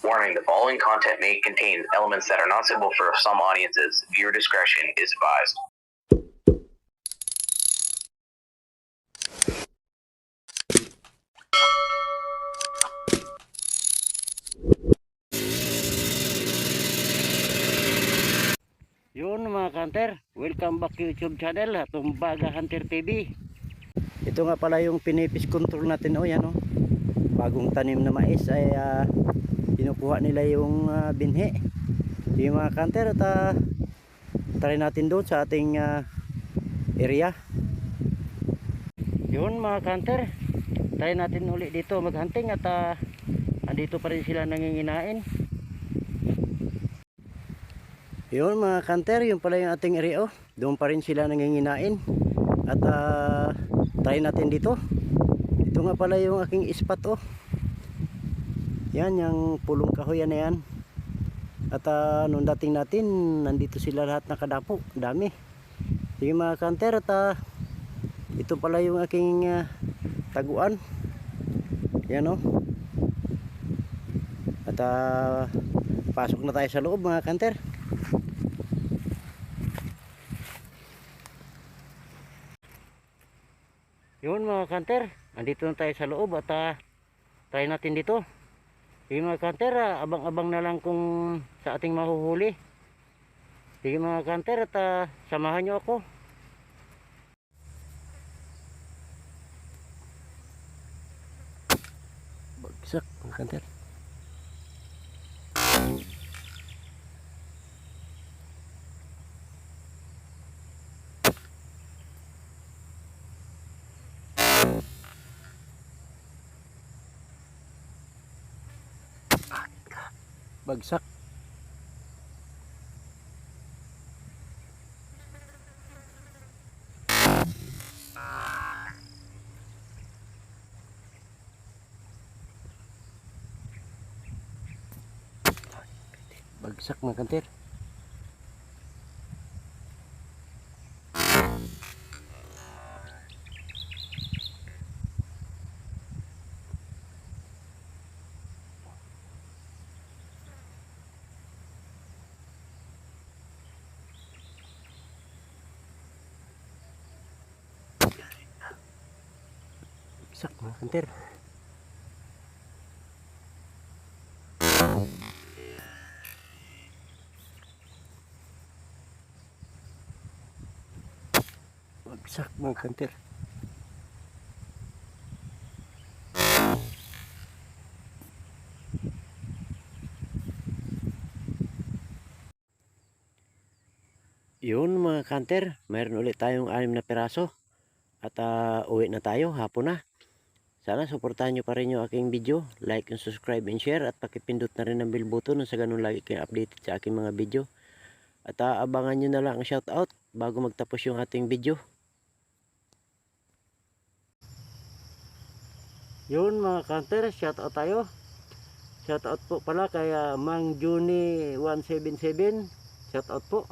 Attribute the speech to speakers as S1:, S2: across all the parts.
S1: Warning, the following content may contain elements that are not suitable for some audiences. Viewer discretion is advised.
S2: Yun mga hunter, welcome back to YouTube channel, Tumbaga Hunter TV. Ito nga pala yung pinipis control natin, yan bagong tanim na mais ay kinukuha nila yung binhi. Yung mga hunter, at try natin doon sa ating area. Yun mga hunter, try natin ulit dito maghunting at andito pa rin sila nanginginain. Yun mga hunter, yun pala yung ating area. Doon pa rin sila nanginginain. At try natin dito. Ito nga pala yung aking spot. Yan, yung pulong kahoy na yan. At nung dating natin, nandito sila lahat nakadapo. Dami. Sige mga hunter, at ito pala yung aking taguan. Yan At pasok na tayo sa loob mga hunter. Yun mga hunter, andito na tayo sa loob at try natin dito. Sige mga hunter, abang-abang na lang kung sa ating mahuhuli. Sige mga hunter, at samahan nyo ako. Bagsak mga hunter. Bagsak. Bagsak mga hunter. Bagsak mga hunter. Bagsak mga hunter. Yun mga hunter, mayroon ulit tayong 6 na piraso. At uwi na tayo, hapon na. Sana suportahan nyo pa rin yung aking video. Like and subscribe and share. At pakipindot na rin ang bell button sa ganun lagi kayo updated sa aking mga video. At abangan nyo na lang ang shoutout bago magtapos yung ating video. Yun mga hunter, shoutout tayo. Shoutout po pala kay Mang Juni 177. Shoutout po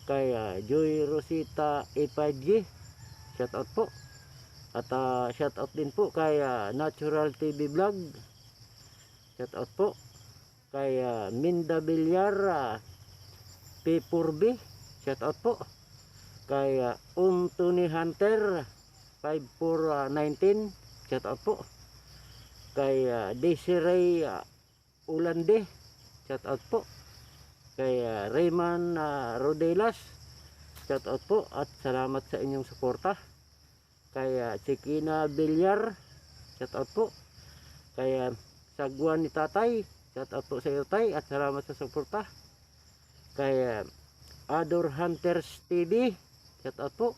S2: kay Joy Rosita A5G. Shoutout po. At shoutout din po kay Natural TV Vlog. Shoutout po kay Minda Villar P4B. Shoutout po kay Tony Hunter 5419. Shoutout po kay Desiree Ulande. Shoutout po kay Rayman Rodelas. Shoutout po at salamat sa inyong suporta. Kay Chikina Villar, shoutout po. Kay Sagwan ni Tatay, shoutout po sa iyo tay at salamat sa suporta. Kay Ador Hunters TV, shoutout po.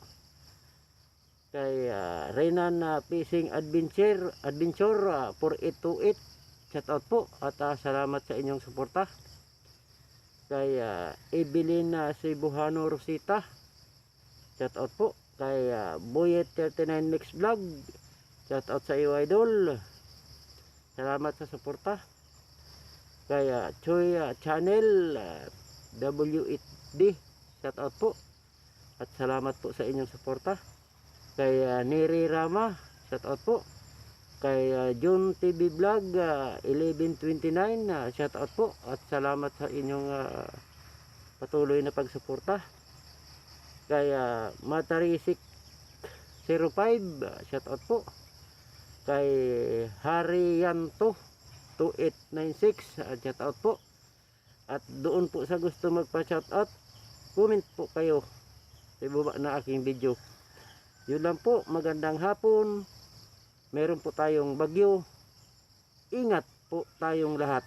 S2: Kay Renan Fishing Adventure 4828, shoutout po at salamat sa inyong suporta. Kay Evelyn Cebuhano Rosita, shoutout po. Kay Boyet 39 Mix Vlog, shoutout sa iyo idol, salamat sa suporta. Kay Choi Channel W8D, shoutout po at salamat po sa inyong suporta. Kay Neri Rama, shoutout po. kay June TV Vlog 1129, shout out po at salamat sa inyong patuloy na pagsuporta. Kay Matarisik 05, shout out po. Kay Harianto 2896, shout out po. At doon po sa gusto magpa shout out, comment po kayo sa ibaba na aking video. Yun lang po, magandang hapon. Meron po tayong bagyo. Ingat po tayong lahat.